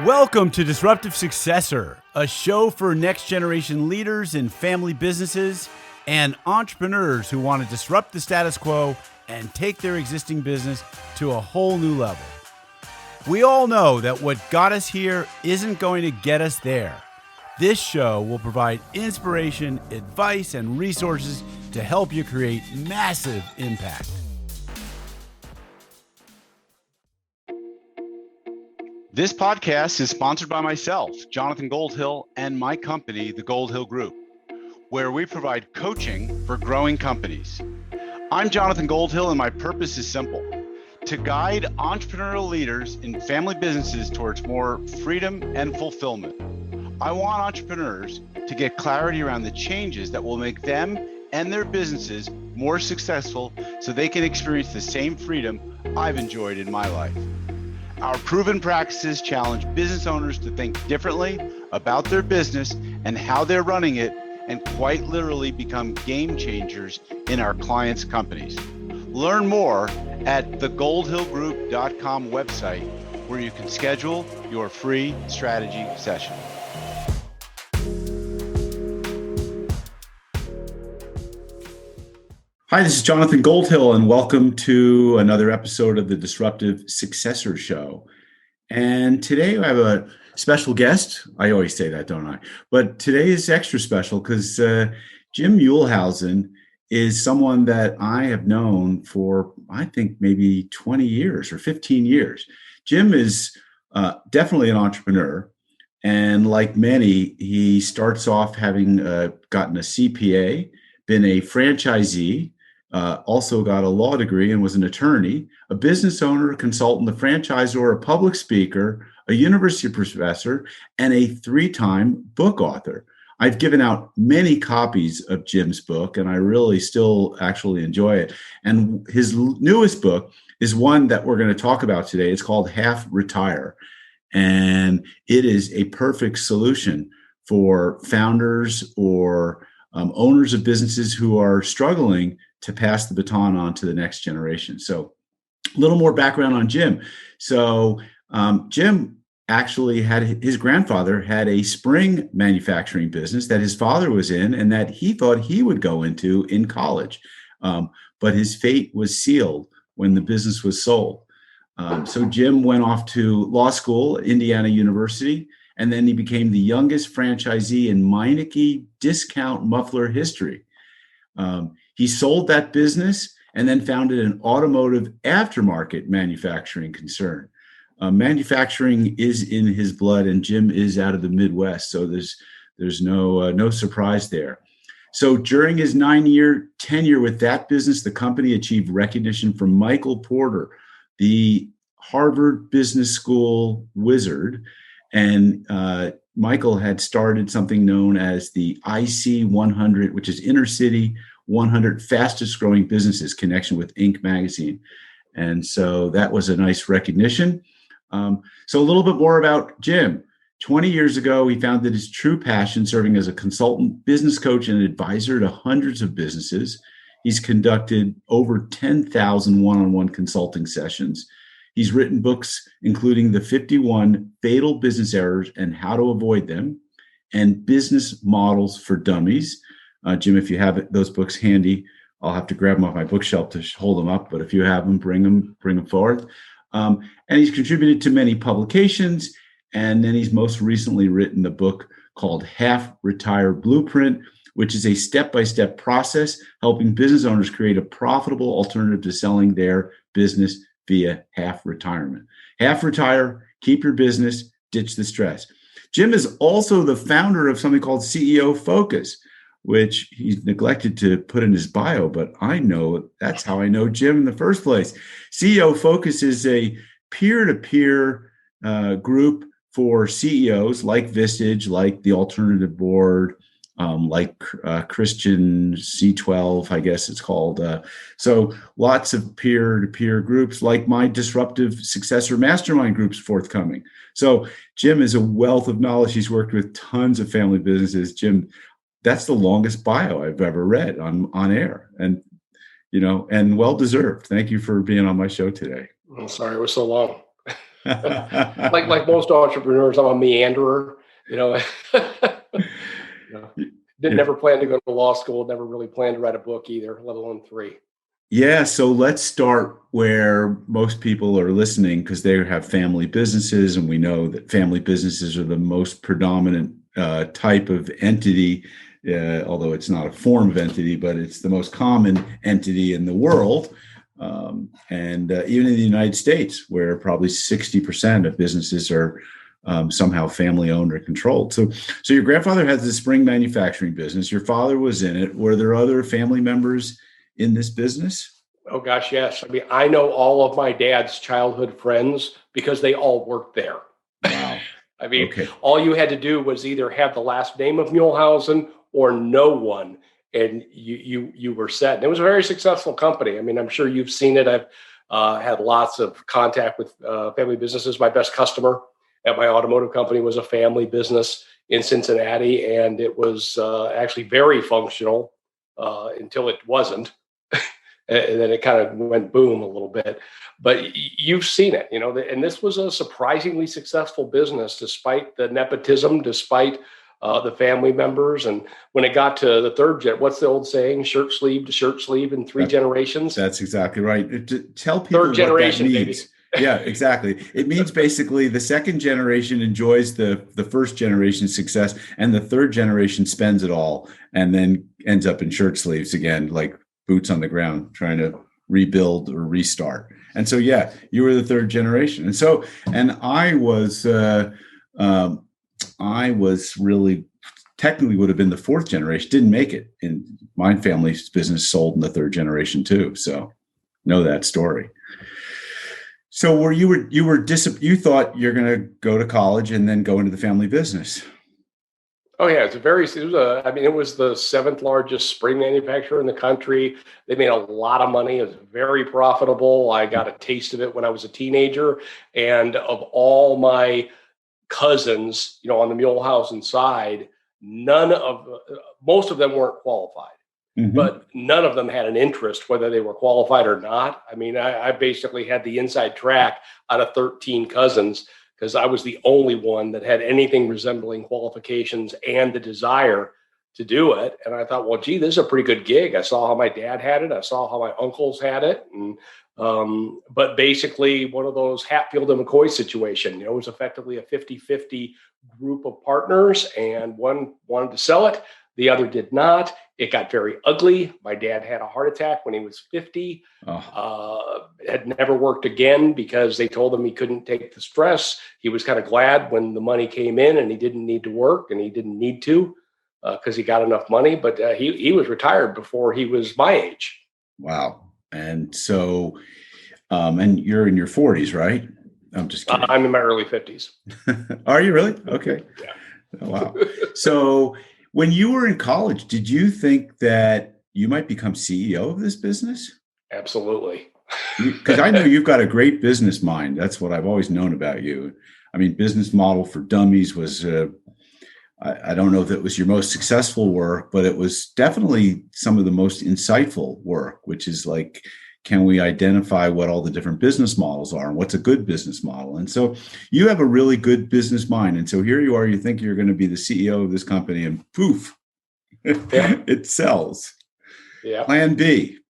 Welcome to Disruptive Successor, a show for next generation leaders in family businesses and entrepreneurs who want to disrupt the status quo and take their existing business to a whole new level. We all know that what got us here isn't going to get us there. This show will provide inspiration, advice, and resources to help you create massive impact. This podcast is sponsored by myself, Jonathan Goldhill, and my company, the Goldhill Group, where we provide coaching for growing companies. I'm Jonathan Goldhill, and my purpose is simple: to guide entrepreneurial leaders in family businesses towards more freedom and fulfillment. I want entrepreneurs to get clarity around the changes that will make them and their businesses more successful so they can experience the same freedom I've enjoyed in my life. Our proven practices challenge business owners to think differently about their business and how they're running it, and quite literally become game changers in our clients' companies. Learn more at thegoldhillgroup.com website, where you can schedule your free strategy session. Hi, this is Jonathan Goldhill, and welcome to another episode of the Disruptive Successor Show. And today I have a special guest. I always say that, don't I? But today is extra special because Jim Muehlhausen is someone that I have known for, I think, maybe 20 years or 15 years. Jim is definitely an entrepreneur. And like many, he starts off having gotten a CPA, been a franchisee, also got a law degree and was an attorney, a business owner, a consultant, a franchisor, a public speaker, a university professor, and a 3-time book author. I've given out many copies of Jim's book, and I really still actually enjoy it. And his newest book is one that we're going to talk about today. It's called Half Retire, and it is a perfect solution for founders or owners of businesses who are struggling to pass the baton on to the next generation. So a little more background on Jim. So Jim actually had, his grandfather had a spring manufacturing business that his father was in and that he thought he would go into in college. But his fate was sealed when the business was sold. So Jim went off to law school at Indiana University, and then he became the youngest franchisee in Meineke discount muffler history. He sold that business and then founded an automotive aftermarket manufacturing concern. Manufacturing is in his blood, and Jim is out of the Midwest, so there's no surprise there. So during his 9-year tenure with that business, the company achieved recognition from Michael Porter, the Harvard Business School wizard, and Michael had started something known as the IC 100, which is Inner City 100 Fastest Growing Businesses connection with Inc. magazine. And so that was a nice recognition. So a little bit more about Jim. 20 years ago, he founded his true passion serving as a consultant, business coach, and advisor to hundreds of businesses. He's conducted over 10,000 one-on-one consulting sessions. He's written books, including The 51 Fatal Business Errors and How to Avoid Them, and Business Models for Dummies. Jim, if you have those books handy, I'll have to grab them off my bookshelf to hold them up. But if you have them, bring them forth. And he's contributed to many publications. And then he's most recently written the book called Half Retire Blueprint, which is a step-by-step process helping business owners create a profitable alternative to selling their business via half retirement. Half retire, keep your business, ditch the stress. Jim is also the founder of something called CEO Focus, which he's neglected to put in his bio, but I know that's how I know Jim in the first place. CEO Focus is a peer-to-peer group for CEOs like Vistage, like the Alternative Board, like Christian C12, I guess it's called. So lots of peer-to-peer groups like my Disruptive Successor Mastermind groups forthcoming. So Jim is a wealth of knowledge. He's worked with tons of family businesses. Jim, that's the longest bio I've ever read on air, and and well deserved. Thank you for being on my show today. I'm sorry it was so long. Like most entrepreneurs, I'm a meanderer, you know. Didn't If never plan to go to law school, never really planned to write a book either, let alone three. Yeah, so let's start where most people are listening because they have family businesses, and we know that family businesses are the most predominant type of entity, although it's not a form of entity, but it's the most common entity in the world. And even in the United States, where probably 60% of businesses are somehow family owned or controlled. So your grandfather has the spring manufacturing business. Your father was in it. Were there other family members in this business? Oh gosh, yes. I mean, I know all of my dad's childhood friends because they all worked there. Wow. I mean, Okay. all you had to do was either have the last name of Muehlhausen or no one, and you were set. And it was a very successful company. I mean, I'm sure you've seen it. I've had lots of contact with family businesses. My best customer at my automotive company was a family business in Cincinnati, and it was actually very functional until it wasn't. And then it kind of went boom a little bit. But you've seen it, and this was a surprisingly successful business despite the nepotism, despite the family members. And when it got to the third gen, what's the old saying? Shirt sleeve to shirt sleeve in three generations. That's exactly right. Tell people Third what that generation, means. baby. Yeah, exactly. It means basically the second generation enjoys the first generation's success, and the third generation spends it all and then ends up in shirt sleeves again, like boots on the ground, trying to rebuild or restart. And so, yeah, you were the third generation. And so, and I was really technically would have been the fourth generation, didn't make it. And my family's business sold in the third generation too. So know that story. So you thought you're going to go to college and then go into the family business. Oh yeah, it was the seventh largest spring manufacturer in the country. They made a lot of money. It was very profitable. I got a taste of it when I was a teenager. And of all my cousins, on the Muehlhausen side, most of them weren't qualified, but none of them had an interest, whether they were qualified or not. I mean, I basically had the inside track out of 13 cousins because I was the only one that had anything resembling qualifications and the desire to do it. And I thought, well, gee, this is a pretty good gig. I saw how my dad had it. I saw how my uncles had it. And but basically one of those Hatfield and McCoy situation, it was effectively a 50-50 group of partners, and one wanted to sell it. The other did not. It got very ugly. My dad had a heart attack when he was 50. Had never worked again because they told him he couldn't take the stress. He was kind of glad when the money came in and he didn't need to work, and he didn't need to because he got enough money. But he was retired before he was my age. Wow. And so, and you're in your 40s, right? I'm just kidding. I'm in my early 50s. Are you really? Okay. Yeah. Oh, wow. So when you were in college, did you think that you might become CEO of this business? Absolutely. Because I know you've got a great business mind. That's what I've always known about you. I mean, business model for Dummies was, I don't know if it was your most successful work, but it was definitely some of the most insightful work, which is like, can we identify what all the different business models are and what's a good business model? And so you have a really good business mind. And so here you are, you think you're going to be the CEO of this company, and poof, it sells. Yeah. Plan B.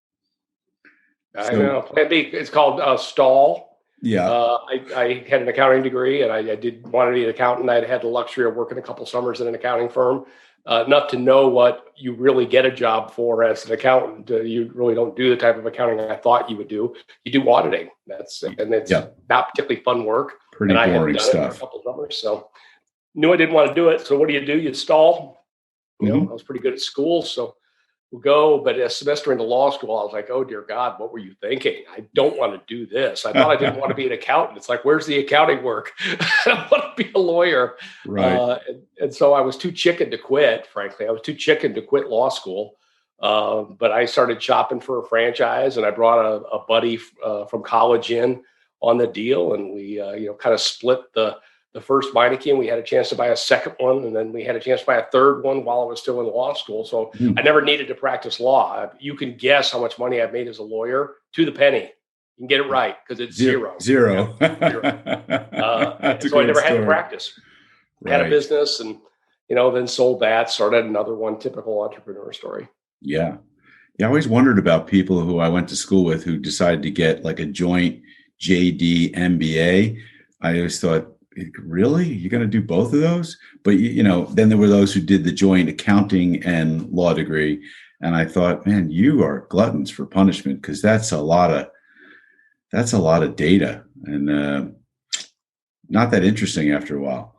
I know. Plan B. It's called stall. Yeah. I had an accounting degree, and I did want to be an accountant. I had the luxury of working a couple summers in an accounting firm, enough to know what you really get a job for as an accountant. You really don't do the type of accounting I thought you would do. You do auditing. It's not particularly fun work. Pretty boring stuff. It for a couple summers, so knew I didn't want to do it. So what do? You stall. I was pretty good at school, so we'll go. But a semester into law school, I was like, oh dear God, what were you thinking? I don't want to do this. I thought I didn't want to be an accountant. It's like, where's the accounting work? I want to be a lawyer. Right. And so I was too chicken to quit, frankly. I was too chicken to quit law school. But I started shopping for a franchise, and I brought a buddy from college in on the deal. And we, kind of split the first Meineke, and we had a chance to buy a second one. And then we had a chance to buy a third one while I was still in law school. So I never needed to practice law. You can guess how much money I've made as a lawyer to the penny. You can get it right because it's Zero. zero. Zero. That's a So I great never had to story. practice. Had a Right. business and, then sold that, started another one, typical entrepreneur story. Yeah. Yeah. I always wondered about people who I went to school with who decided to get like a joint JD MBA. I always thought, really? You're going to do both of those? But, then there were those who did the joint accounting and law degree. And I thought, man, you are gluttons for punishment because that's a lot of data and not that interesting after a while.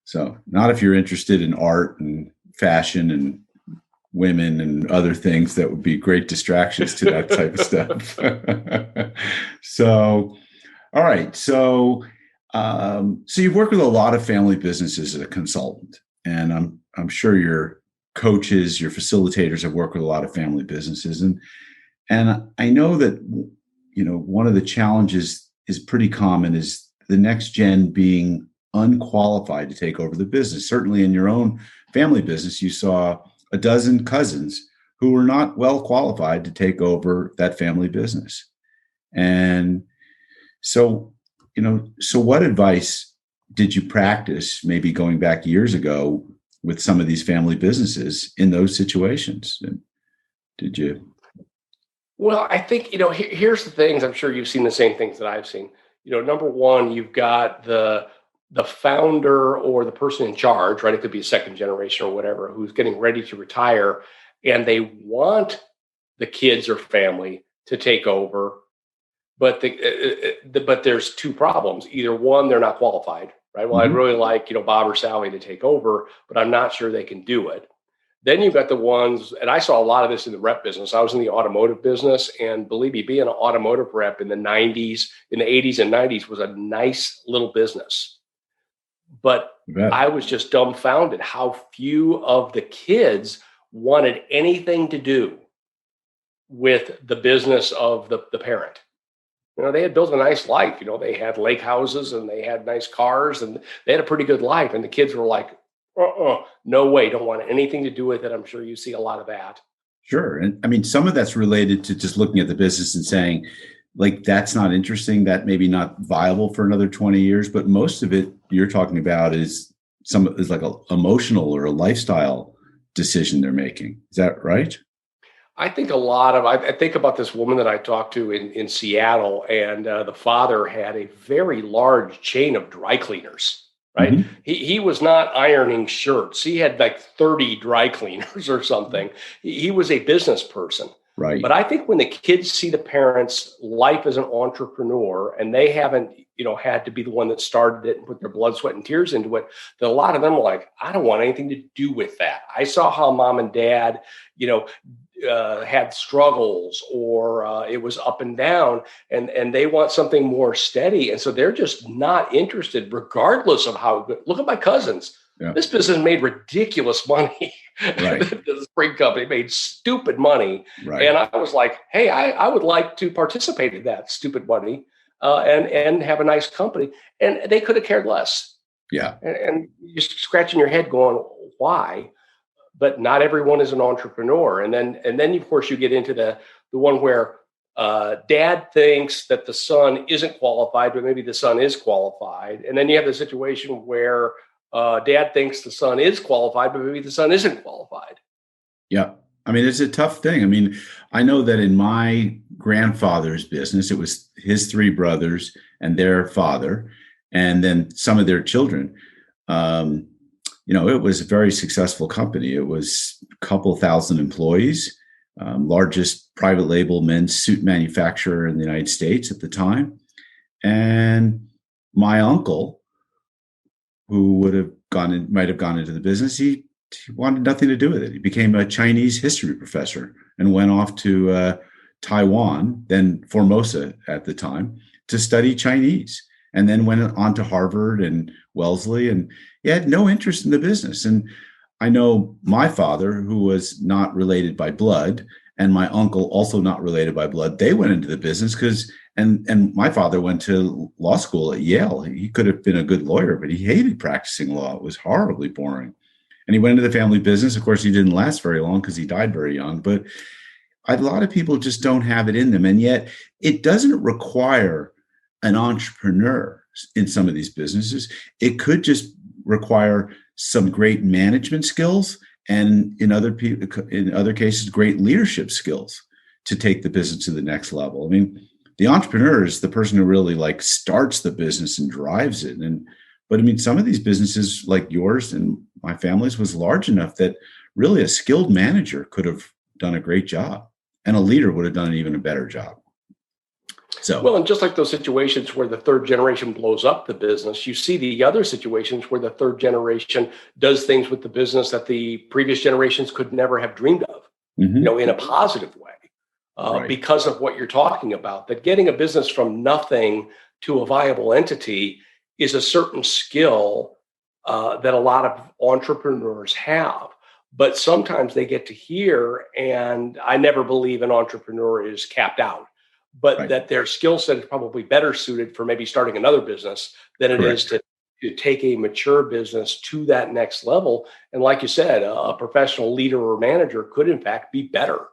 So not if you're interested in art and fashion and women and other things that would be great distractions to that type of stuff. So, all right. So you've worked with a lot of family businesses as a consultant, and I'm sure your coaches, your facilitators have worked with a lot of family businesses. And I know that, one of the challenges is pretty common is the next gen being unqualified to take over the business. Certainly in your own family business, you saw a dozen cousins who were not well qualified to take over that family business. And so what advice did you practice maybe going back years ago with some of these family businesses in those situations? And did you? Well, I think, here's the things. I'm sure you've seen the same things that I've seen. Number one, you've got the founder or the person in charge, right? It could be a second generation or whatever, who's getting ready to retire, and they want the kids or family to take over. But but there's two problems. Either one, they're not qualified, right? Well, I'd really like, Bob or Sally to take over, but I'm not sure they can do it. Then you've got the ones, and I saw a lot of this in the rep business. I was in the automotive business, and believe me, being an automotive rep in the 80s and 90s was a nice little business. But I was just dumbfounded how few of the kids wanted anything to do with the business of the parent. They had built a nice life. They had lake houses and they had nice cars and they had a pretty good life. And the kids were like, no way, don't want anything to do with it. I'm sure you see a lot of that. Sure. And I mean, some of that's related to just looking at the business and saying, like, that's not interesting, that maybe not viable for another 20 years. But most of it you're talking about is like an emotional or a lifestyle decision they're making. Is that right? I think I think about this woman that I talked to in Seattle, and the father had a very large chain of dry cleaners, right? Mm-hmm. He was not ironing shirts. He had like 30 dry cleaners or something. He was a business person. Right. But I think when the kids see the parents' life as an entrepreneur and they haven't, had to be the one that started it and put their blood, sweat, and tears into it, that a lot of them are like, I don't want anything to do with that. I saw how mom and dad, had struggles or it was up and down and they want something more steady. And so they're just not interested regardless of how good. Look at my cousins. Yeah. This business made ridiculous money. Right. The spring company made stupid money. Right. And I was like, hey, I would like to participate in that stupid money and have a nice company. And they could have cared less. Yeah. And you're scratching your head going, why? But not everyone is an entrepreneur. And then of course you get into the one where dad thinks that the son isn't qualified, but maybe the son is qualified. And then you have the situation where dad thinks the son is qualified, but maybe the son isn't qualified. Yeah. I mean, it's a tough thing. I mean, I know that in my grandfather's business, it was his three brothers and their father, and then some of their children. It was a very successful company. It was a couple thousand employees, largest private label men's suit manufacturer in the United States at the time. And my uncle, who might have gone into the business, he wanted nothing to do with it. He became a Chinese history professor and went off to Taiwan, then Formosa at the time, to study Chinese. And then went on to Harvard and Wellesley, and he had no interest in the business. And I know my father, who was not related by blood, and my uncle, also not related by blood, they went into the business and my father went to law school at Yale. He could have been a good lawyer, but he hated practicing law. It was horribly boring. And he went into the family business. Of course, he didn't last very long because he died very young. But a lot of people just don't have it in them. And yet it doesn't require an entrepreneur in some of these businesses. It could just require some great management skills, and in other cases, great leadership skills to take the business to the next level. I mean, the entrepreneur is the person who really like starts the business and drives it. But I mean, some of these businesses like yours and my family's was large enough that really a skilled manager could have done a great job, and a leader would have done an even a better job. So, well, and just like those situations where the third generation blows up the business, you see the other situations where the third generation does things with the business that the previous generations could never have dreamed of, in a positive way, right. because of what you're talking about. That getting a business from nothing to a viable entity is a certain skill that a lot of entrepreneurs have. But sometimes they get to here, and I never believe an entrepreneur is capped out, but Right. that their skill set is probably better suited for maybe starting another business than it is to take a mature business to that next level. And like you said, a professional leader or manager could in fact be better.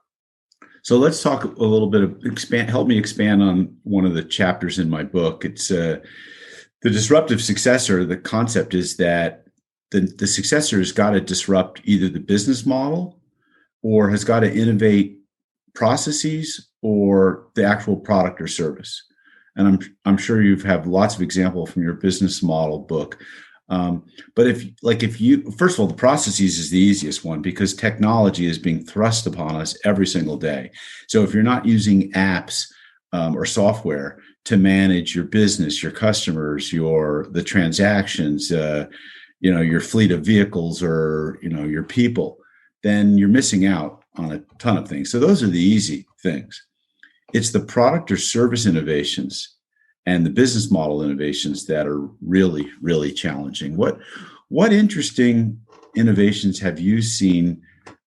So let's talk a little bit of help me expand on one of the chapters in my book. It's the disruptive successor. The concept is that the successor has got to disrupt either the business model or has got to innovate processes or the actual product or service. And I'm sure you've have lots of examples from your business model book. But if you first of all, the processes is the easiest one because technology is being thrust upon us every single day. So if you're not using apps or software to manage your business, your customers, the transactions, your fleet of vehicles or your people, then you're missing out on a ton of things. So those are the easy things. It's the product or service innovations and the business model innovations that are really, really challenging. What interesting innovations have you seen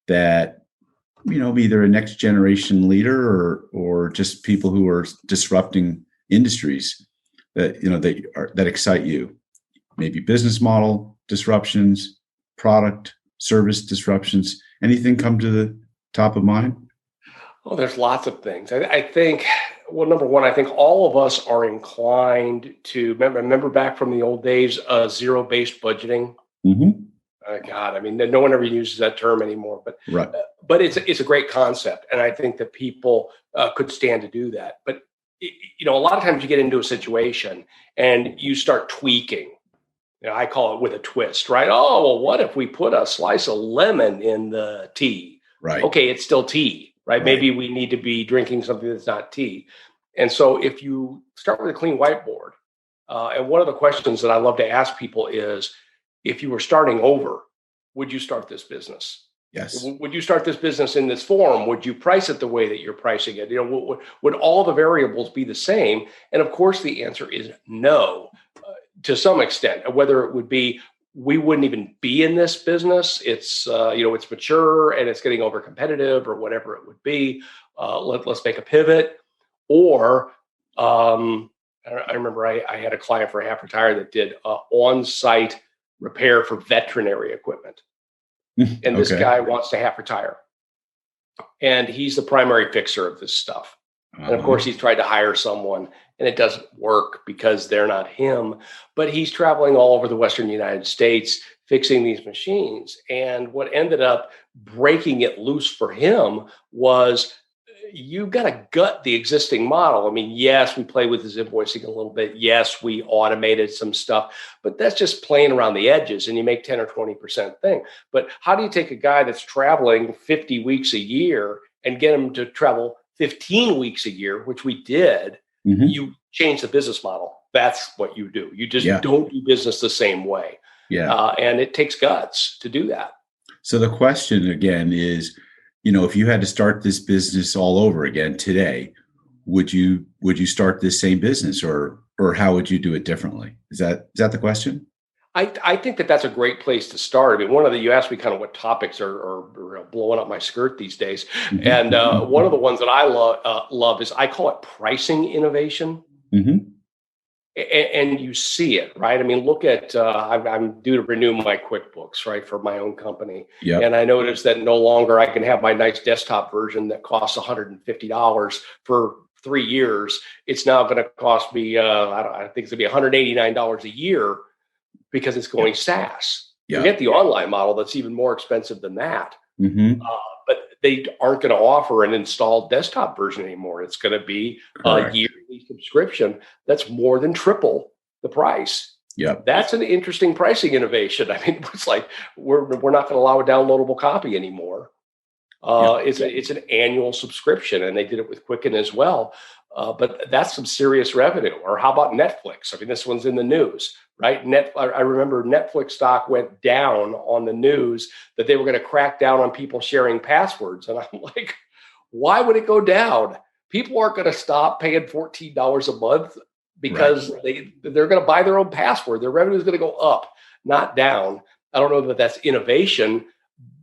that, either a next generation leader or just people who are disrupting industries that excite you? Maybe business model disruptions, product, service disruptions. Anything come to the top of mind? Oh, there's lots of things. I think, well, number one, I think all of us are inclined to remember back from the old days, zero-based budgeting. Mm-hmm. God, I mean, no one ever uses that term anymore, Right. But it's a great concept, and I think that people could stand to do that. But a lot of times you get into a situation and you start tweaking. I call it with a twist, right? Oh, well, what if we put a slice of lemon in the tea? Right. Okay, it's still tea, right? Maybe we need to be drinking something that's not tea. And so if you start with a clean whiteboard, and one of the questions that I love to ask people is, if you were starting over, would you start this business? Yes. Would you start this business in this form? Would you price it the way that you're pricing it? Would all the variables be the same? And of course, the answer is no, to some extent. Whether it would be, we wouldn't even be in this business. It's it's mature and it's getting over competitive or whatever it would be. Let's make a pivot. Or I remember I had a client for half retire that did on-site repair for veterinary equipment. And this guy wants to half retire. And he's the primary fixer of this stuff. And of course, he's tried to hire someone and it doesn't work because they're not him. But he's traveling all over the Western United States fixing these machines. And what ended up breaking it loose for him was, you've got to gut the existing model. I mean, yes, we play with his invoicing a little bit. Yes, we automated some stuff, but that's just playing around the edges and you make 10 or 20% thing. But how do you take a guy that's traveling 50 weeks a year and get him to travel 15 weeks a year, which we did? Mm-hmm. You change the business model. That's what you do. You just don't do business the same way. Yeah. And it takes guts to do that. So the question again is, if you had to start this business all over again today, would you start this same business or how would you do it differently? Is that the question? I think that's a great place to start. I mean, you asked me kind of what topics are blowing up my skirt these days. Mm-hmm. And one of the ones that I love is, I call it pricing innovation. Mm-hmm. and you see it, right? I mean, look at, I'm due to renew my QuickBooks, right, for my own company. Yep. And I noticed that no longer I can have my nice desktop version that costs $150 for 3 years. It's now going to cost me, I think it's going to be $189 a year because it's going SaaS. Yep. Forget the online model that's even more expensive than that. Mm-hmm. But they aren't going to offer an installed desktop version anymore. It's going to be a yearly subscription that's more than triple the price. Yep. That's an interesting pricing innovation. I mean, it's like we're not going to allow a downloadable copy anymore. It's an annual subscription, and they did it with Quicken as well. But that's some serious revenue. Or how about Netflix? I mean, this one's in the news, right? I remember Netflix stock went down on the news that they were going to crack down on people sharing passwords. And I'm like, why would it go down? People aren't going to stop paying $14 a month because they're going to buy their own password. Their revenue is going to go up, not down. I don't know that that's innovation,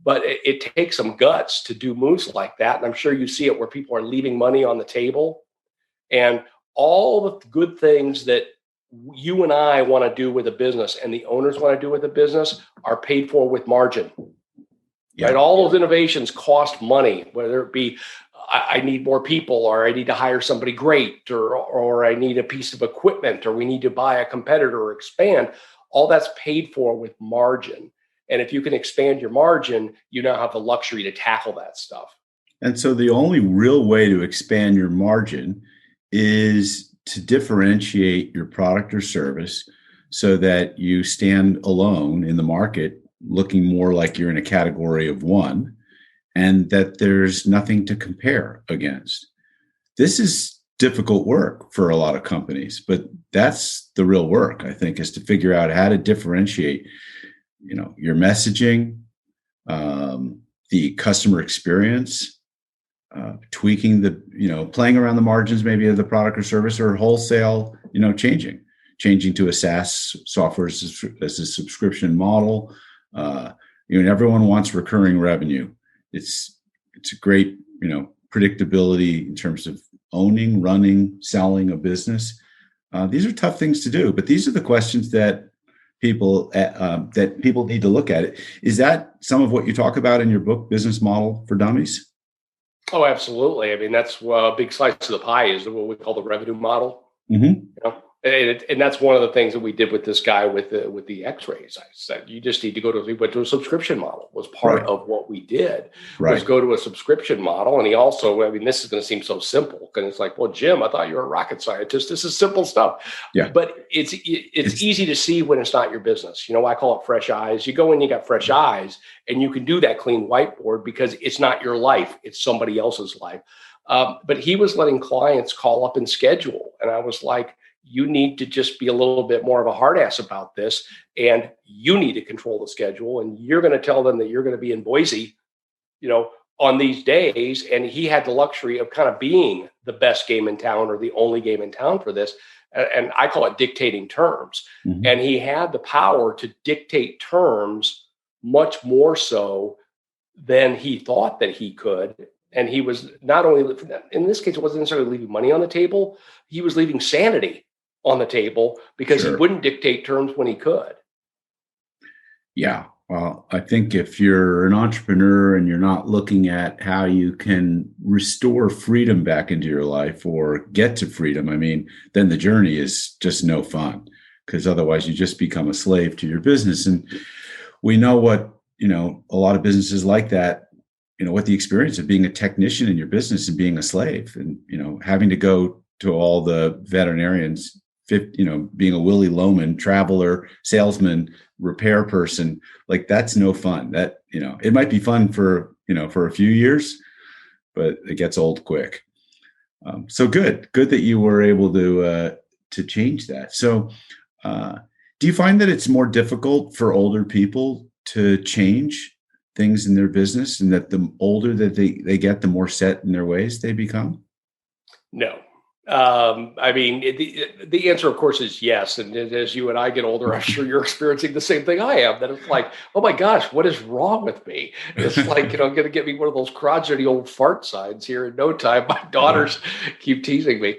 but it takes some guts to do moves like that. And I'm sure you see it where people are leaving money on the table. And all the good things that you and I want to do with a business and the owners want to do with a business are paid for with margin. Right? All those innovations cost money, whether it be I need more people, or I need to hire somebody great, or I need a piece of equipment, or we need to buy a competitor or expand. All that's paid for with margin. And if you can expand your margin, you now have the luxury to tackle that stuff. And so the only real way to expand your margin is to differentiate your product or service so that you stand alone in the market, looking more like you're in a category of one, and that there's nothing to compare against. This is difficult work for a lot of companies, but that's the real work, I think, is to figure out how to differentiate, your messaging, the customer experience, tweaking playing around the margins maybe of the product or service, or wholesale, changing to a SaaS software as a subscription model. Everyone wants recurring revenue. It's a great, predictability in terms of owning, running, selling a business. These are tough things to do, but these are the questions that people need to look at. Is that some of what you talk about in your book, Business Model for Dummies? Oh, absolutely. I mean, that's a big slice of the pie is what we call the revenue model. Mm-hmm. And that's one of the things that we did with this guy with the X-rays. I said, you just need to we went to a subscription model was part of what we did, was go to a subscription model. And he also, this is going to seem so simple. And it's like, well, Jim, I thought you were a rocket scientist. This is simple stuff. Yeah. But it's easy to see when it's not your business. I call it fresh eyes. You go in, you got fresh eyes, and you can do that clean whiteboard because it's not your life. It's somebody else's life. But he was letting clients call up and schedule. And I was like, you need to just be a little bit more of a hard ass about this, and you need to control the schedule, and you're going to tell them that you're going to be in Boise, on these days. And he had the luxury of kind of being the best game in town or the only game in town for this. And I call it dictating terms. Mm-hmm. And he had the power to dictate terms much more so than he thought that he could. And he was not only, in this case, it wasn't necessarily leaving money on the table. He was leaving sanity on the table because he wouldn't dictate terms when he could. Yeah. Well, I think if you're an entrepreneur and you're not looking at how you can restore freedom back into your life or get to freedom, then the journey is just no fun, because otherwise you just become a slave to your business. And we know what, a lot of businesses like that, what the experience of being a technician in your business and being a slave and, having to go to all the veterinarians, being a Willy Loman, traveler, salesman, repair person, like that's no fun. That, it might be fun for a few years, but it gets old quick. So good that you were able to change that. So do you find that it's more difficult for older people to change things in their business, and that the older that they get, the more set in their ways they become? No. The answer, of course, is yes. And as you and I get older, I'm sure you're experiencing the same thing I am, that it's like, oh my gosh, what is wrong with me? It's like, going to get me one of those crotchety old fart signs here in no time. My daughters keep teasing me.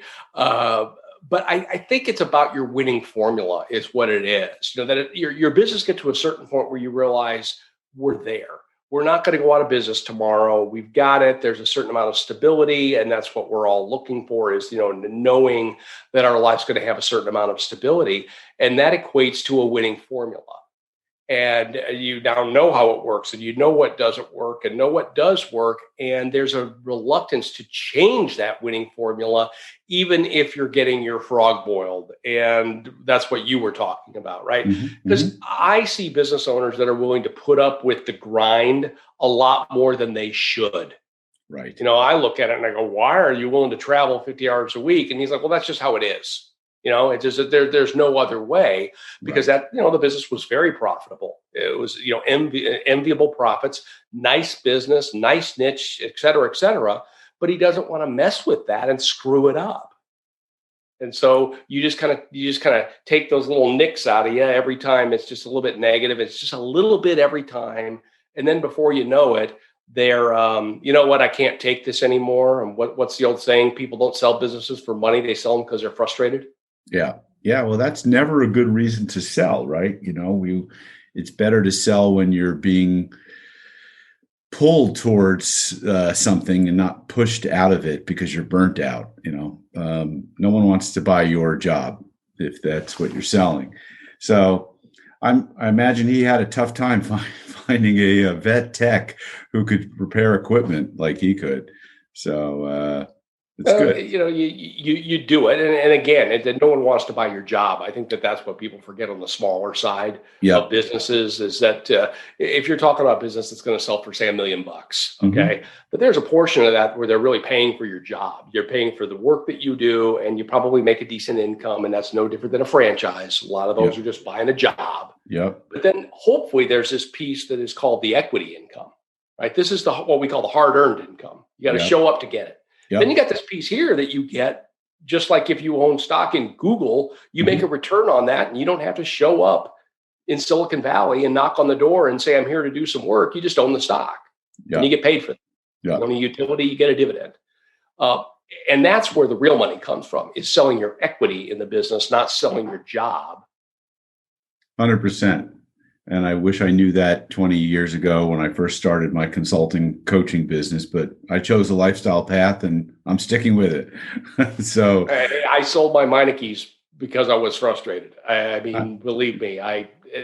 But I think it's about your winning formula is what it is. That your business get to a certain point where you realize we're there. We're not going to go out of business tomorrow. We've got it. There's a certain amount of stability, and that's what we're all looking for is, knowing that our life's going to have a certain amount of stability, and that equates to a winning formula. And you now know how it works, and you know what doesn't work and know what does work. And there's a reluctance to change that winning formula, even if you're getting your frog boiled. And that's what you were talking about, right? Because I see business owners that are willing to put up with the grind a lot more than they should. Right. I look at it and I go, why are you willing to travel 50 hours a week? And he's like, well, that's just how it is. It's just that there's no other way, because the business was very profitable. It was, enviable profits, nice business, nice niche, et cetera, et cetera. But he doesn't want to mess with that and screw it up. And so you just kind of take those little nicks out of you every time. It's just a little bit negative. It's just a little bit every time. And then before you know it, they're, you know what, I can't take this anymore. And what's the old saying? People don't sell businesses for money. They sell them because they're frustrated. Yeah. Yeah. Well, that's never a good reason to sell, right? It's better to sell when you're being pulled towards something and not pushed out of it because you're burnt out. No one wants to buy your job if that's what you're selling. So I imagine he had a tough time finding a vet tech who could repair equipment like he could. So it's good. You do it. And again, no one wants to buy your job. I think that's what people forget on the smaller side of businesses is that if you're talking about business that's going to sell for, say, $1 million, okay, but there's a portion of that where they're really paying for your job. You're paying for the work that you do, and you probably make a decent income, and that's no different than a franchise. A lot of those are just buying a job. Yep. But then hopefully there's this piece that is called the equity income, right? This is what we call the hard-earned income. You got to show up to get it. Yep. Then you got this piece here that you get, just like if you own stock in Google, you make a return on that, and you don't have to show up in Silicon Valley and knock on the door and say, I'm here to do some work. You just own the stock and you get paid for it. You own a utility, you get a dividend. And that's where the real money comes from, is selling your equity in the business, not selling your job. 100%. And I wish I knew that 20 years ago when I first started my consulting coaching business, but I chose a lifestyle path and I'm sticking with it. So I sold my Meinekes because I was frustrated. I mean, believe me,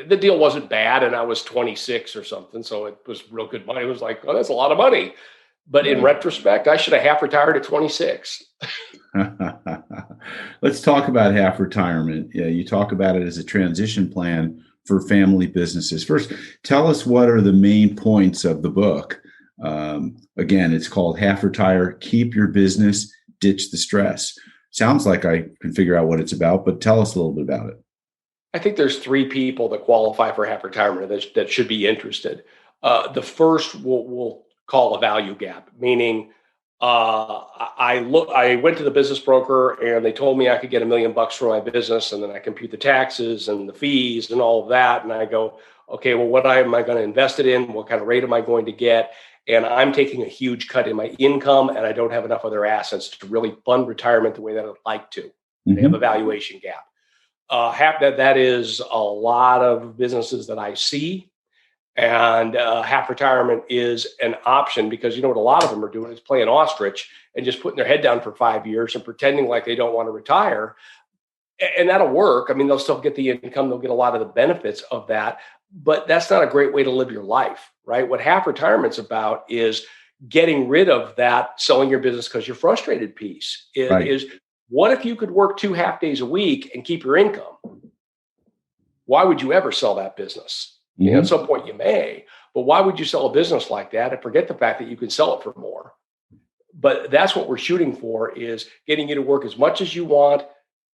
the deal wasn't bad, and I was 26 or something. So it was real good money. It was like, oh, that's a lot of money. But in retrospect, I should have half retired at 26. Let's talk about half retirement. Yeah, you talk about it as a transition plan for family businesses. First, tell us what are the main points of the book. Again, it's called Half Retire, Keep Your Business, Ditch the Stress. Sounds like I can figure out what it's about, but tell us a little bit about it. I think there's 3 people that qualify for half retirement that should be interested. The first we'll call a value gap, meaning I went to the business broker and they told me I could get $1 million for my business, and then I compute the taxes and the fees and all of that. And I go, okay, well, what am I going to invest it in? What kind of rate am I going to get? And I'm taking a huge cut in my income, and I don't have enough other assets to really fund retirement the way that I'd like to. They have a valuation gap. That is a lot of businesses that I see. And half retirement is an option, because you know what a lot of them are doing is playing ostrich and just putting their head down for 5 years and pretending like they don't want to retire. And that'll work. I mean, they'll still get the income. They'll get a lot of the benefits of that. But that's not a great way to live your life, right? What half retirement's about is getting rid of that selling your business because you're frustrated piece. Is what if you could work 2 half days a week and keep your income? Why would you ever sell that business? At some point you may, but why would you sell a business like that and forget the fact that you can sell it for more? But that's what we're shooting for, is getting you to work as much as you want,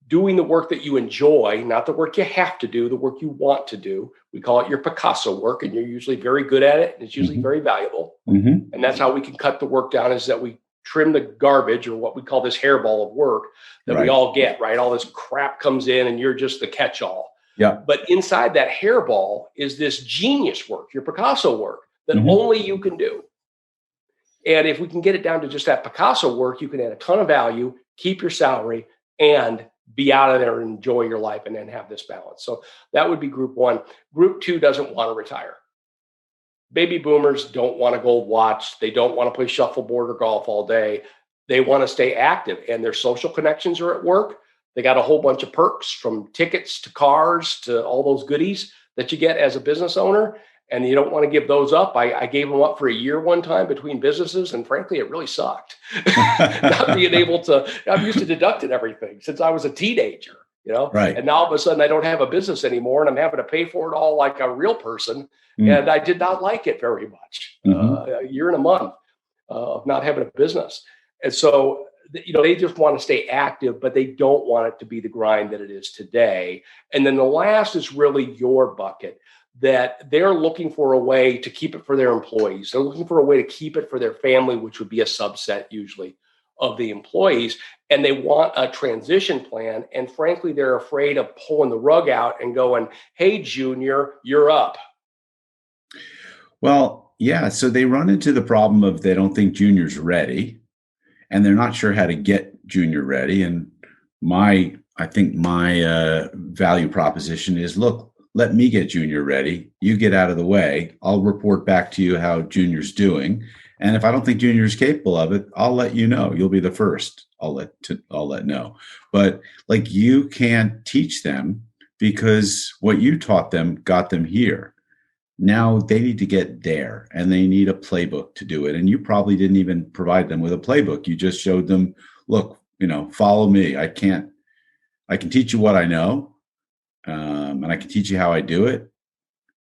doing the work that you enjoy, not the work you have to do, the work you want to do. We call it your Picasso work, and you're usually very good at it, and it's usually very valuable. And that's how we can cut the work down, is that we trim the garbage, or what we call this hairball of work that we all get, right? All this crap comes in and you're just the catch-all. Yeah. But inside that hairball is this genius work, your Picasso work, that only you can do. And if we can get it down to just that Picasso work, you can add a ton of value, keep your salary, and be out of there and enjoy your life and then have this balance. So that would be group one. Group two doesn't want to retire. Baby boomers don't want a gold watch. They don't want to play shuffleboard or golf all day. They want to stay active, and their social connections are at work. They got a whole bunch of perks, from tickets to cars to all those goodies that you get as a business owner. And you don't want to give those up. I gave them up for a year one time between businesses, and frankly, it really sucked. Not being able to, I'm used to deducting everything since I was a teenager, Right. And now all of a sudden I don't have a business anymore, and I'm having to pay for it all like a real person. And I did not like it very much. A year and a month of not having a business. And so, they just want to stay active, but they don't want it to be the grind that it is today. And then the last is really your bucket, that they're looking for a way to keep it for their employees. They're looking for a way to keep it for their family, which would be a subset usually of the employees. And they want a transition plan. And frankly, they're afraid of pulling the rug out and going, hey, Junior, you're up. Well, yeah. So they run into the problem of they don't think Junior's ready, and they're not sure how to get Junior ready. And I think my value proposition is, look, let me get Junior ready. You get out of the way. I'll report back to you how Junior's doing. And if I don't think Junior's capable of it, I'll let you know. You'll be the first. I'll let know. But like, you can't teach them, because what you taught them got them here. Now they need to get there, and they need a playbook to do it. And you probably didn't even provide them with a playbook. You just showed them, look, follow me. I can teach you what I know. And I can teach you how I do it,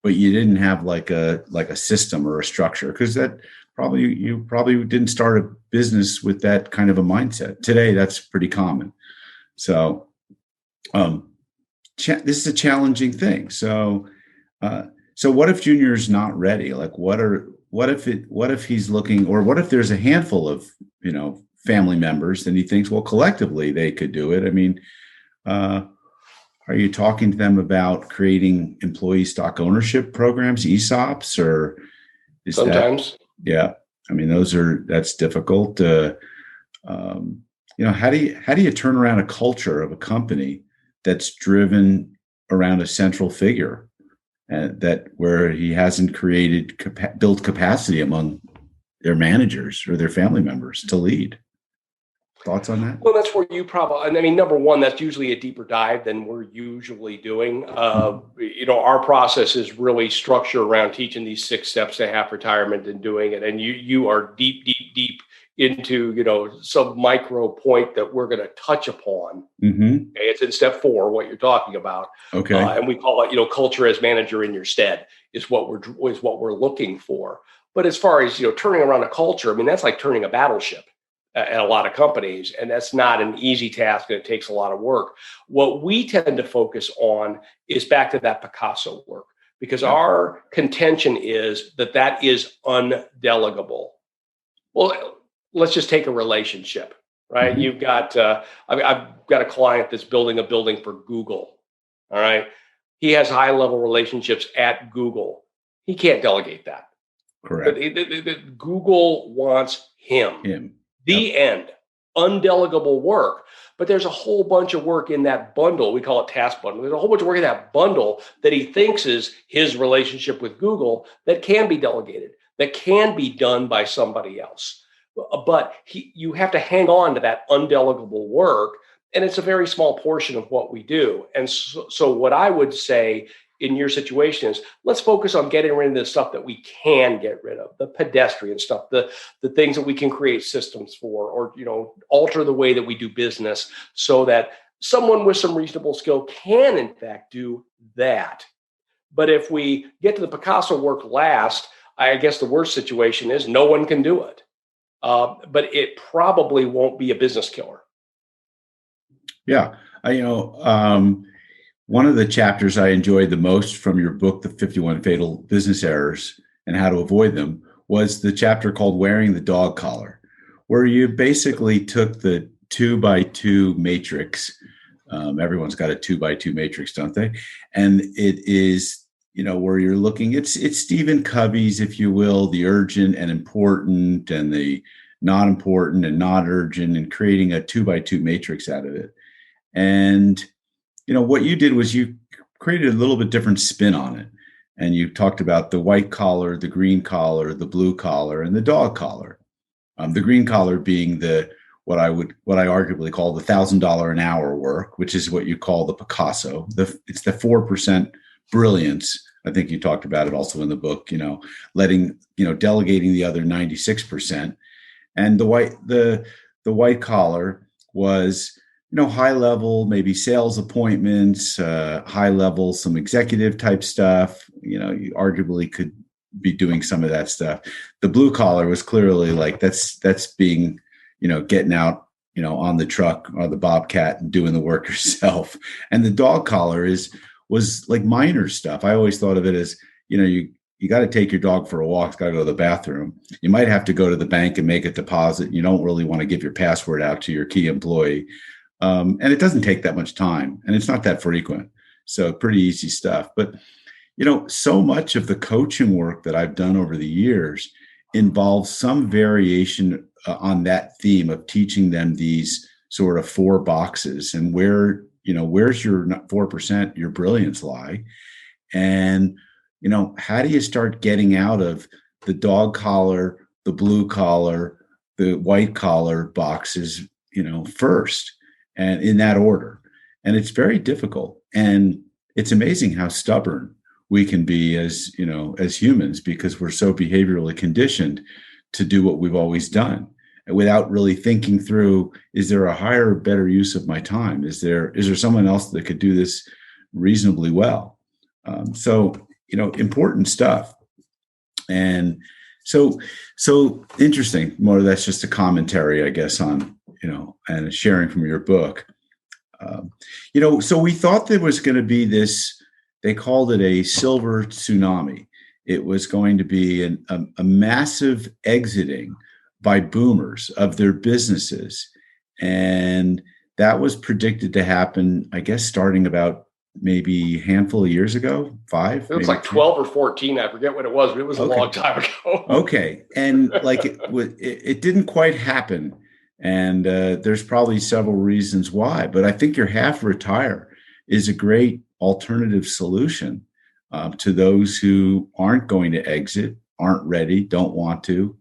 but you didn't have like a system or a structure, because you probably didn't start a business with that kind of a mindset. Today, that's pretty common. So, this is a challenging thing. So what if Junior's not ready? Like, what if he's looking, or what if there's a handful of, family members, and he thinks, well, collectively they could do it. I mean, are you talking to them about creating employee stock ownership programs, ESOPs, or is sometimes? Yeah. I mean, that's difficult. How do you turn around a culture of a company that's driven around a central figure, where he hasn't built capacity among their managers or their family members to lead? Thoughts on that? Well, that's where you probably, number one, that's usually a deeper dive than we're usually doing. Our process is really structured around teaching these 6 steps to half retirement and doing it. And you are deep into, some micro point that we're going to touch upon. Mm-hmm. Okay? It's in step 4, what you're talking about. Okay. And we call it, culture as manager in your stead is what we're looking for. But as far as, turning around a culture, that's like turning a battleship at a lot of companies. And that's not an easy task, and it takes a lot of work. What we tend to focus on is back to that Picasso work, because our contention is that is undelegable. Well, let's just take a relationship, right? Mm-hmm. You've got, I've got a client that's building a building for Google. All right. He has high level relationships at Google. He can't delegate that. Correct. Google wants him. The end. Undelegable work. But there's a whole bunch of work in that bundle. We call it task bundle. There's a whole bunch of work in that bundle that he thinks is his relationship with Google that can be delegated, that can be done by somebody else. But you have to hang on to that undelegable work. And it's a very small portion of what we do. And so what I would say in your situation is, let's focus on getting rid of the stuff that we can get rid of, the pedestrian stuff, the things that we can create systems for, or, alter the way that we do business so that someone with some reasonable skill can in fact do that. But if we get to the Picasso work last, I guess the worst situation is no one can do it. But it probably won't be a business killer. Yeah. One of the chapters I enjoyed the most from your book, The 51 Fatal Business Errors and How to Avoid Them, was the chapter called Wearing the Dog Collar, where you basically took the 2x2 matrix. Everyone's got a 2x2 matrix, don't they? And it is, where you're looking, it's Stephen Covey's, if you will, the urgent and important, and the not important and not urgent, and creating a 2x2 matrix out of it. And, what you did was you created a little bit different spin on it. And you talked about the white collar, the green collar, the blue collar, and the dog collar. The green collar being what I arguably call the $1,000 an hour work, which is what you call the Picasso. It's the 4% brilliance. I think you talked about it also in the book. Delegating the other 96%, and the white collar was high level, maybe sales appointments, high level, some executive type stuff. You arguably could be doing some of that stuff. The blue collar was clearly like that's being, getting out, on the truck or the Bobcat and doing the work yourself. And the dog collar was like minor stuff. I always thought of it as, you got to take your dog for a walk. It's got to go to the bathroom. You might have to go to the bank and make a deposit. You don't really want to give your password out to your key employee. And it doesn't take that much time, and it's not that frequent. So pretty easy stuff. But, so much of the coaching work that I've done over the years involves some variation on that theme of teaching them these sort of 4 boxes, and where's your 4%, your brilliance lie. And, how do you start getting out of the dog collar, the blue collar, the white collar boxes, first, and in that order. And it's very difficult. And it's amazing how stubborn we can be as humans, because we're so behaviorally conditioned to do what we've always done without really thinking through, is there a higher, better use of my time? Is there someone else that could do this reasonably well? So important stuff. And so interesting. More that's just a commentary, I guess, on, and sharing from your book. So we thought there was going to be this, they called it a silver tsunami. It was going to be a massive exiting by boomers of their businesses. And that was predicted to happen, I guess, starting about maybe a handful of years ago, 5. It was like 12 or 14. I forget what it was, but it was a long time ago. Okay. And like it didn't quite happen. And there's probably several reasons why, but I think your half retire is a great alternative solution to those who aren't going to exit, aren't ready, don't want to,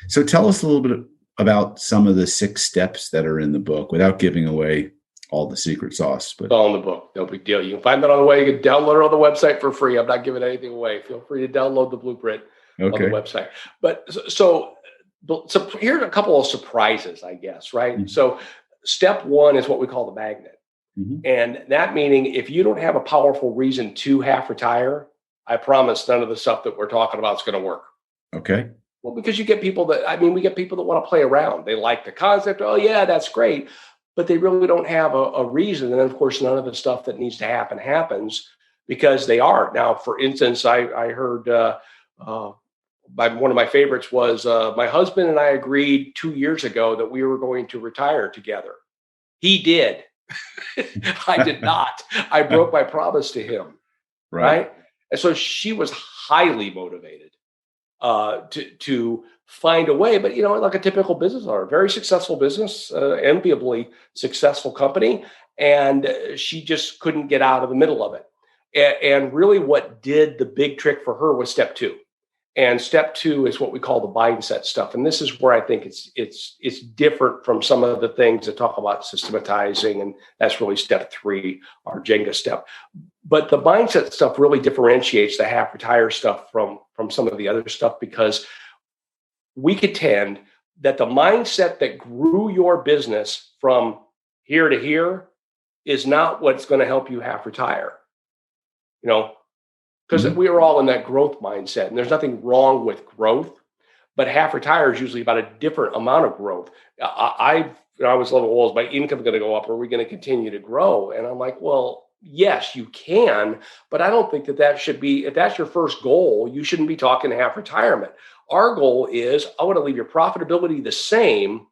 So tell us a little bit about some of the 6 steps that are in the book without giving away all the secret sauce. But it's all in the book. No big deal. You can find that on the way. You can download it on the website for free. I'm not giving anything away. Feel free to download the blueprint on the website. But so here are a couple of surprises, I guess, right? Mm-hmm. So step 1 is what we call the magnet. Mm-hmm. And that meaning if you don't have a powerful reason to half retire, I promise none of the stuff that we're talking about is going to work. Okay. Well, because we get people that want to play around. They like the concept. Oh, yeah, that's great. But they really don't have a reason. And then, of course, none of the stuff that needs to happen happens because they are. Now, for instance, I heard one of my favorites was my husband and I agreed 2 years ago that we were going to retire together. He did. I did not. I broke my promise to him. Right. And so she was highly motivated to find a way, but like a typical business owner, very successful business, enviably successful company, and she just couldn't get out of the middle of it. And really, what did the big trick for her was step 2, and step 2 is what we call the mindset stuff. And this is where I think it's different from some of the things that talk about systematizing, and that's really step 3, our Jenga step. But the mindset stuff really differentiates the half retire stuff from some of the other stuff, because we contend that the mindset that grew your business from here to here is not what's going to help you half retire. Because we are all in that growth mindset, and there's nothing wrong with growth, but half retire is usually about a different amount of growth. I was a little, well, is my income going to go up? Or are we going to continue to grow? And I'm like, well, yes, you can, but I don't think that should be, if that's your first goal, you shouldn't be talking half retirement. Our goal is, I want to leave your profitability the same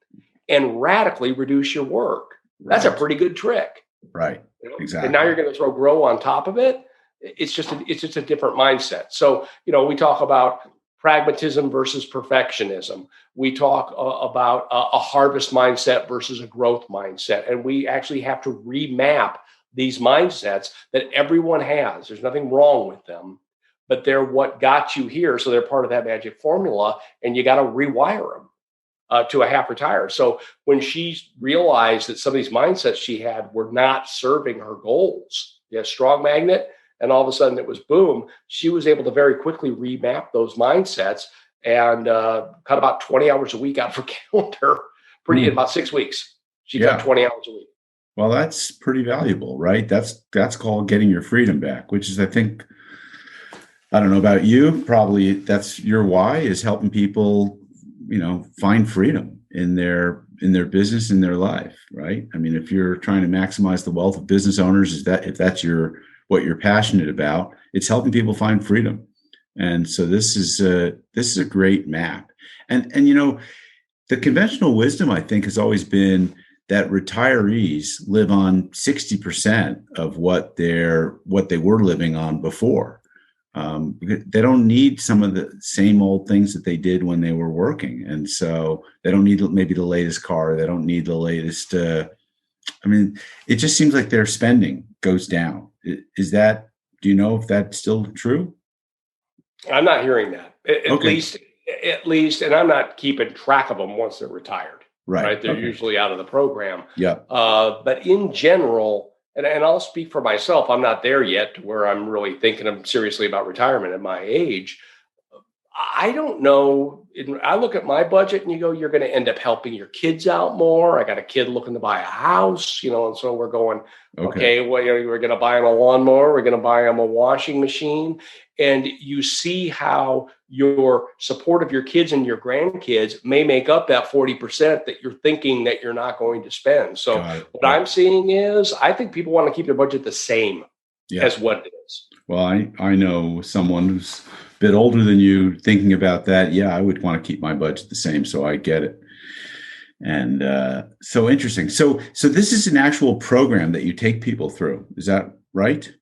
and radically reduce your work. That's a pretty good trick. Right. Exactly. And now you're going to throw grow on top of it. It's just a different mindset. So, we talk about pragmatism versus perfectionism. We talk about a harvest mindset versus a growth mindset. And we actually have to remap these mindsets that everyone has. There's nothing wrong with them, but they're what got you here. So they're part of that magic formula, and you got to rewire them to a half retire. So when she realized that some of these mindsets she had were not serving her goals, strong magnet, and all of a sudden it was boom, she was able to very quickly remap those mindsets and cut about 20 hours a week out of her calendar in about 6 weeks. She cut 20 hours a week. Well, that's pretty valuable, right? That's called getting your freedom back, which is, I think, I don't know about you, probably that's your why, is helping people, find freedom in their business, in their life, right? I mean, if you're trying to maximize the wealth of business owners, if that's what you're passionate about, it's helping people find freedom. And so this is a great map. And the conventional wisdom, I think, has always been that retirees live on 60% of what they were living on before. They don't need some of the same old things that they did when they were working. And so they don't need maybe the latest car. They don't need the latest. It just seems like their spending goes down. Do you know if that's still true? I'm not hearing that. At least, and I'm not keeping track of them once they're retired. Right. They're usually out of the program. Yeah. But in general, and I'll speak for myself, I'm not there yet to where I'm really thinking seriously about retirement at my age. I don't know. I look at my budget and you go, you're going to end up helping your kids out more. I got a kid looking to buy a house, and so we're going, okay, well, we're going to buy them a lawnmower. We're going to buy them a washing machine. And you see how your support of your kids and your grandkids may make up that 40% that you're thinking that you're not going to spend. So what I'm seeing is I think people want to keep their budget the same as what it is. Well, I know someone who's a bit older than you thinking about that. Yeah, I would want to keep my budget the same. So I get it. And so interesting. So this is an actual program that you take people through. Is that right?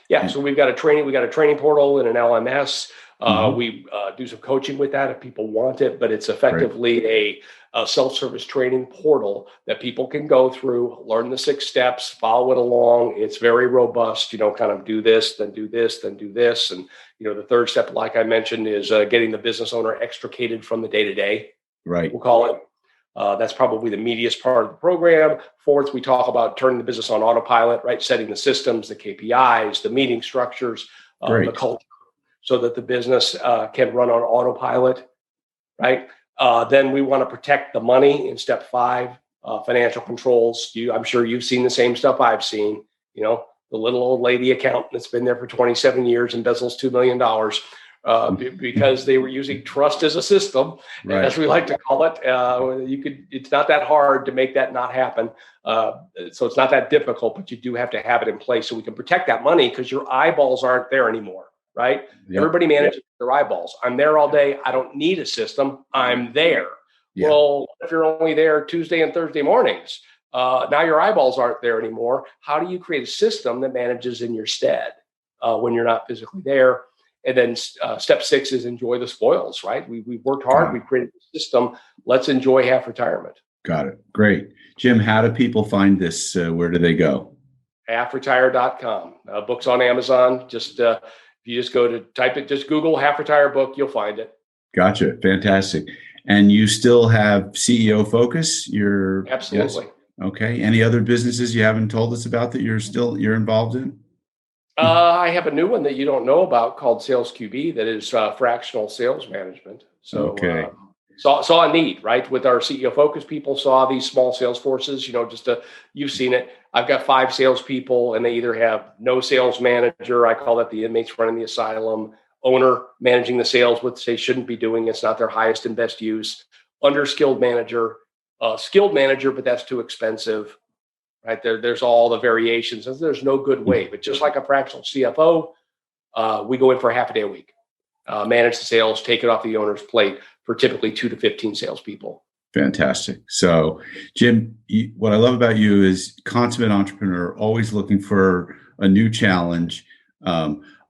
Yeah. So we got a training portal and an LMS. We do some coaching with that if people want it, but it's effectively a self-service training portal that people can go through, learn the 6 steps, follow it along. It's very robust, kind of do this, then do this, then do this. And, the third step, like I mentioned, is getting the business owner extricated from the day-to-day, right? We'll call it. That's probably the meatiest part of the program. Fourth, we talk about turning the business on autopilot, right? Setting the systems, the KPIs, the meeting structures, the culture, so that the business can run on autopilot, right? Then we want to protect the money in step 5, financial controls. I'm sure you've seen the same stuff I've seen. The little old lady accountant that's been there for 27 years, embezzles $2 million. Because they were using trust as a system, as we like to call it. It's not that hard to make that not happen. So it's not that difficult, but you do have to have it in place so we can protect that money, because your eyeballs aren't there anymore, right? Yep. Everybody manages their eyeballs. I'm there all day. I don't need a system. I'm there. Yep. Well, if you're only there Tuesday and Thursday mornings, now your eyeballs aren't there anymore. How do you create a system that manages in your stead when you're not physically there? And then step 6 is enjoy the spoils, right? We've worked hard. We've created a system. Let's enjoy half retirement. Got it. Great. Jim, how do people find this? Where do they go? halfretire.com. Books on Amazon. If you just go to type it, just Google Half Retire book, you'll find it. Gotcha. Fantastic. And you still have CEO Focus? Absolutely. Yes? Okay. Any other businesses you haven't told us about that you're involved in? I have a new one that you don't know about called Sales QB that is fractional sales management. So saw a need, right? With our CEO Focus people, saw these small sales forces, you've seen it. I've got 5 salespeople and they either have no sales manager. I call that the inmates running the asylum, owner managing the sales, which they shouldn't be doing. It's not their highest and best use. Underskilled manager, skilled manager, but that's too expensive. Right there's all the variations. There's no good way, but just like a fractional CFO, we go in for half a day a week, manage the sales, take it off the owner's plate for typically 2 to 15 salespeople. Fantastic. So, Jim, what I love about you is consummate entrepreneur, always looking for a new challenge.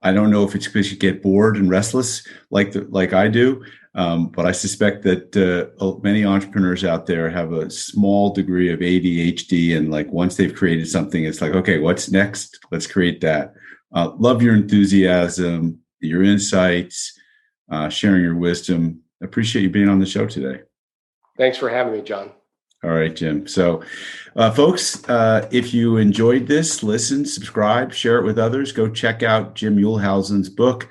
I don't know if it's because you get bored and restless like I do, but I suspect that many entrepreneurs out there have a small degree of ADHD, and like once they've created something, it's like, okay, what's next? Let's create that. Love your enthusiasm, your insights, sharing your wisdom. Appreciate you being on the show today. Thanks for having me, John. All right, Jim. So, folks, if you enjoyed this, listen, subscribe, share it with others. Go check out Jim Muehlhausen's book,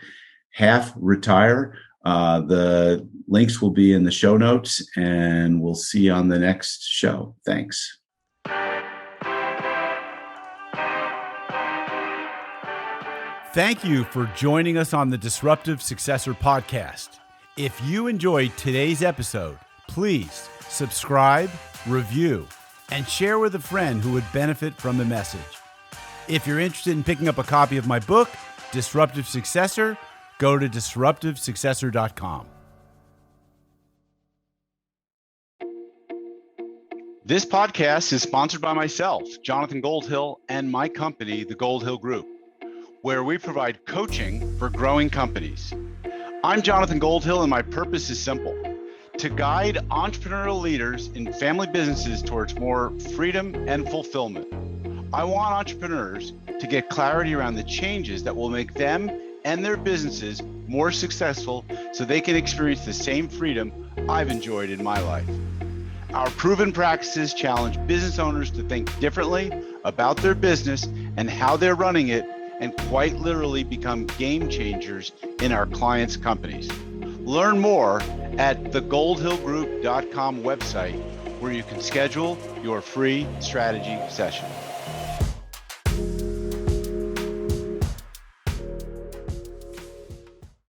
Half Retire. The links will be in the show notes, and we'll see you on the next show. Thanks. Thank you for joining us on the Disruptive Successor podcast. If you enjoyed today's episode, please subscribe, review, and share with a friend who would benefit from the message. If you're interested in picking up a copy of my book, Disruptive Successor, go to disruptivesuccessor.com. This podcast is sponsored by myself, Jonathan Goldhill, and my company, the Goldhill Group, where we provide coaching for growing companies. I'm Jonathan Goldhill, and my purpose is simple: to guide entrepreneurial leaders in family businesses towards more freedom and fulfillment. I want entrepreneurs to get clarity around the changes that will make them and their businesses more successful so they can experience the same freedom I've enjoyed in my life. Our proven practices challenge business owners to think differently about their business and how they're running it, and quite literally become game changers in our clients' companies. Learn more at thegoldhillgroup.com website, where you can schedule your free strategy session.